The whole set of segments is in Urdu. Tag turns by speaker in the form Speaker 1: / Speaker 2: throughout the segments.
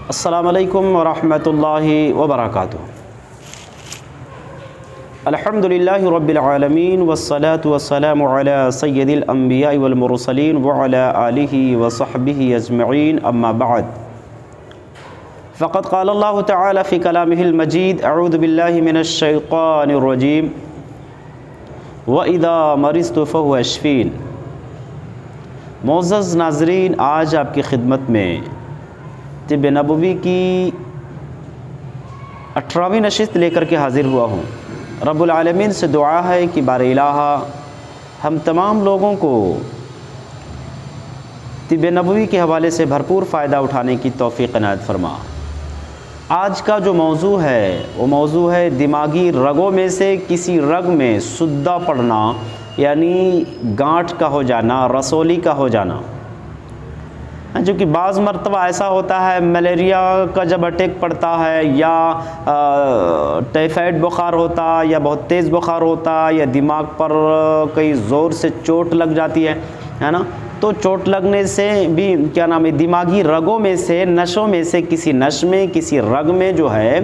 Speaker 1: السلام علیکم ورحمۃ اللہ وبرکاتہ۔ الحمدللہ رب العالمین والصلاة والسلام علی سید الانبیاء والمرسلین وعلی آلہ وصحبہ اجمعین، اما بعد فقد قال اللہ تعالی فی کلامہ المجید اعوذ باللہ من الشیطان الرجیم وَإِذَا مَرِضْتُ فَهُوَ يَشْفِينِ۔ معزز ناظرین، آج آپ کی خدمت میں طب نبوی کی 18ویں نشست لے کر کے حاضر ہوا ہوں۔ رب العالمین سے دعا ہے کہ بار الہ ہم تمام لوگوں کو طب نبوی کے حوالے سے بھرپور فائدہ اٹھانے کی توفیق عنایت فرما۔ آج کا جو موضوع ہے وہ موضوع ہے دماغی رگوں میں سے کسی رگ میں سدہ پڑنا، یعنی گانٹھ کا ہو جانا، رسولی کا ہو جانا۔ جو کہ بعض مرتبہ ایسا ہوتا ہے ملیریا کا جب اٹیک پڑتا ہے یا ٹائیفائڈ بخار ہوتا یا بہت تیز بخار ہوتا یا دماغ پر کئی زور سے چوٹ لگ جاتی ہے نا، تو چوٹ لگنے سے بھی دماغی رگوں میں سے، نسوں میں سے کسی نس میں، کسی رگ میں جو ہے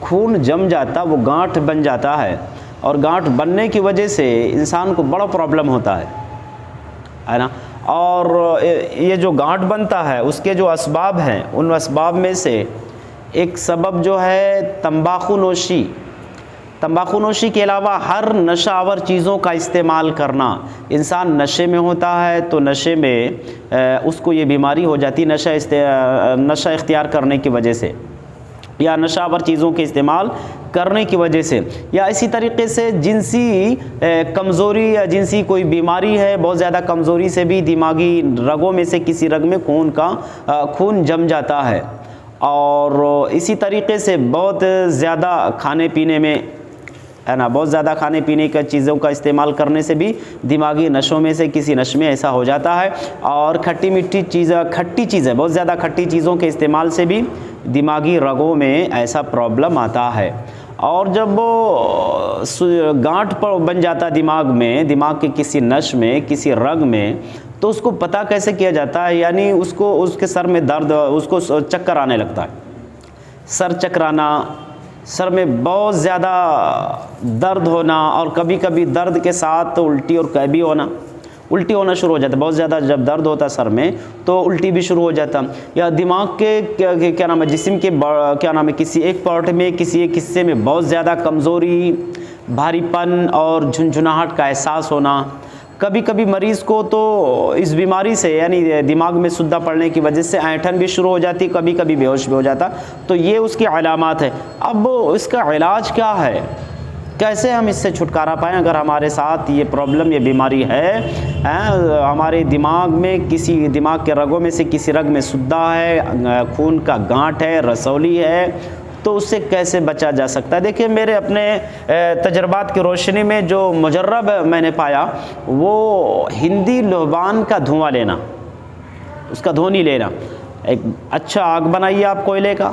Speaker 1: خون جم جاتا، وہ گانٹھ بن جاتا ہے، اور گانٹھ بننے کی وجہ سے انسان کو بڑا پرابلم ہوتا ہے نا۔ اور یہ جو گانٹھ بنتا ہے اس کے جو اسباب ہیں، ان اسباب میں سے ایک سبب جو ہے تمباکو نوشی کے علاوہ ہر نشہ آور چیزوں کا استعمال کرنا۔ انسان نشے میں ہوتا ہے تو نشے میں اس کو یہ بیماری ہو جاتی ہے نشہ اختیار کرنے کی وجہ سے، یا نشہ آور چیزوں کے استعمال کرنے کی وجہ سے، یا اسی طریقے سے جنسی کمزوری یا جنسی کوئی بیماری ہے، بہت زیادہ کمزوری سے بھی دماغی رگوں میں سے کسی رگ میں خون جم جاتا ہے۔ اور اسی طریقے سے بہت زیادہ کھانے پینے میں بہت زیادہ کھانے پینے کا چیزوں کا استعمال کرنے سے بھی دماغی نشوں میں سے کسی نش میں ایسا ہو جاتا ہے۔ اور کھٹی چیزیں بہت زیادہ کھٹی چیزوں کے استعمال سے بھی دماغی رگوں میں ایسا پرابلم آتا ہے۔ اور جب وہ گانٹھ پر بن جاتا دماغ میں، دماغ کے کسی نش میں، کسی رگ میں، تو اس کو پتہ کیسے کیا جاتا ہے؟ یعنی اس کے سر میں درد، اس کو چکر آنے لگتا ہے، سر چکرانا، سر میں بہت زیادہ درد ہونا، اور کبھی کبھی درد کے ساتھ الٹی اور قیبی ہونا، الٹی ہونا شروع ہو جاتا ہے۔ بہت زیادہ جب درد ہوتا ہے سر میں تو الٹی بھی شروع ہو جاتا ہے، یا دماغ کے جسم کے کسی ایک پارٹ میں، کسی ایک حصے میں بہت زیادہ کمزوری، بھاری پن اور جھنجھناہٹ کا احساس ہونا۔ کبھی کبھی مریض کو تو اس بیماری سے، یعنی دماغ میں سدہ پڑنے کی وجہ سے اینٹھن بھی شروع ہو جاتی، کبھی کبھی بے ہوش بھی ہو جاتا۔ تو یہ اس کی علامات ہے۔ اب اس کا علاج کیا ہے؟ کیسے ہم اس سے چھٹکارا پائیں اگر ہمارے ساتھ یہ پرابلم، یہ بیماری ہے؟ ہمارے دماغ میں، کسی دماغ کے رگوں میں سے کسی رگ میں سدہ ہے، خون کا گانٹھ ہے، رسولی ہے، تو اس سے کیسے بچا جا سکتا ہے؟ دیکھیں، میرے اپنے تجربات کی روشنی میں جو مجرب میں نے پایا وہ ہندی لوبان کا دھواں لینا، اس کا دھونی لینا۔ ایک اچھا آگ بنائیے آپ کوئلے کا،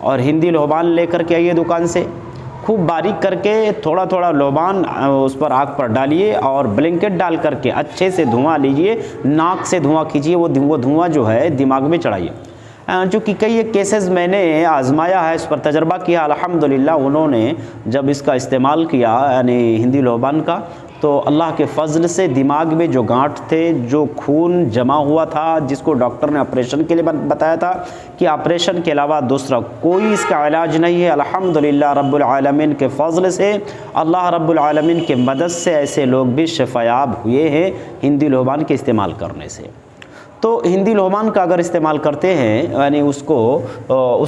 Speaker 1: اور ہندی لوبان لے کر کے آئیے دکان سے، خوب باریک کر کے تھوڑا تھوڑا لوبان اس پر آگ پر ڈالیے، اور بلینکٹ ڈال کر کے اچھے سے دھواں لیجئے، ناک سے دھواں کیجئے، وہ دھواں جو ہے دماغ میں چڑھائیے۔ چونکہ کئی کیسز میں نے آزمایا ہے، اس پر تجربہ کیا، الحمدللہ انہوں نے جب اس کا استعمال کیا، یعنی ہندی لوبان کا، تو اللہ کے فضل سے دماغ میں جو گانٹھ تھے، جو خون جمع ہوا تھا، جس کو ڈاکٹر نے آپریشن کے لیے بتایا تھا کہ آپریشن کے علاوہ دوسرا کوئی اس کا علاج نہیں ہے، الحمدللہ رب العالمین کے فضل سے، اللہ رب العالمین کے مدد سے ایسے لوگ بھی شفایاب ہوئے ہیں ہندی لوبان کے استعمال کرنے سے۔ تو ہندی لوبان کا اگر استعمال کرتے ہیں، یعنی اس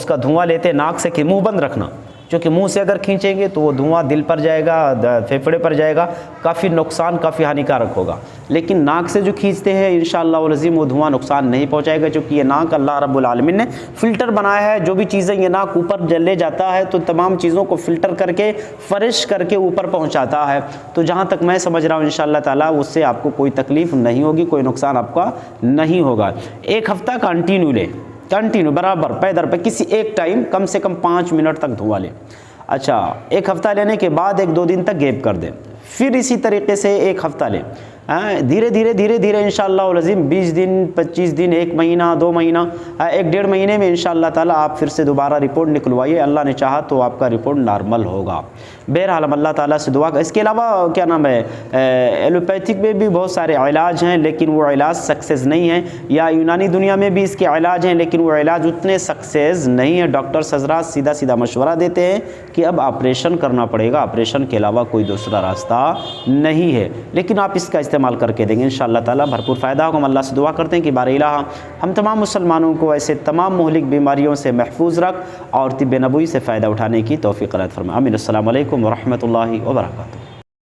Speaker 1: کا دھواں لیتے، ناک سے منہ بند رکھنا، کیونکہ منہ سے اگر کھینچیں گے تو وہ دھواں دل پر جائے گا، پھیپھڑے پر جائے گا، کافی نقصان، کافی ہانیکارک ہوگا۔ لیکن ناک سے جو کھینچتے ہیں انشاءاللہ العظیم وہ دھواں نقصان نہیں پہنچائے گا، کیونکہ یہ ناک اللہ رب العالمین نے فلٹر بنایا ہے۔ جو بھی چیزیں یہ ناک اوپر لے جاتا ہے تو تمام چیزوں کو فلٹر کر کے، فریش کر کے اوپر پہنچاتا ہے۔ تو جہاں تک میں سمجھ رہا ہوں انشاءاللہ تعالیٰ اس سے آپ کو کوئی تکلیف نہیں ہوگی، کوئی نقصان آپ کا نہیں ہوگا۔ ایک ہفتہ کنٹینیو لیں، کنٹینیو برابر پے در پہ، کسی ایک ٹائم کم سے کم 5 منٹ تک دھواں لیں۔ اچھا، ایک ہفتہ لینے کے بعد 1-2 دن تک گیپ کر دیں، پھر اسی طریقے سے ایک ہفتہ لیں، دھیرے دھیرے انشاءاللہ العظیم 20 دن 25 دن 1 مہینہ 2 مہینہ 1-1.5 مہینے میں انشاءاللہ تعالیٰ آپ پھر سے دوبارہ رپورٹ نکلوائیے، اللہ نے چاہا تو آپ کا رپورٹ نارمل ہوگا۔ بہرحال ہم اللہ تعالیٰ سے دعا اس کے علاوہ کیا نام ہے ایلوپیتھک میں بھی بہت سارے علاج ہیں لیکن وہ علاج سکسیز نہیں ہیں، یا یونانی دنیا میں بھی اس کے علاج ہیں لیکن وہ علاج اتنے سکسیز نہیں ہیں۔ ڈاکٹرز حضرات سیدھا مشورہ دیتے ہیں کہ اب آپریشن کرنا پڑے گا، آپریشن کے علاوہ کوئی دوسرا راستہ نہیں ہے، لیکن آپ اس کا استعمال کر کے دیں گے انشاءاللہ تعالیٰ بھرپور فائدہ ہوگا۔ ہم اللہ سے دعا کرتے ہیں کہ بار الہ ہم تمام مسلمانوں کو ایسے تمام مہلک بیماریوں سے محفوظ رکھ اور طب نبوی سے فائدہ اٹھانے کی توفیق عطا فرما۔ آمین۔ السلام علیکم ورحمۃ اللہ وبرکاتہ۔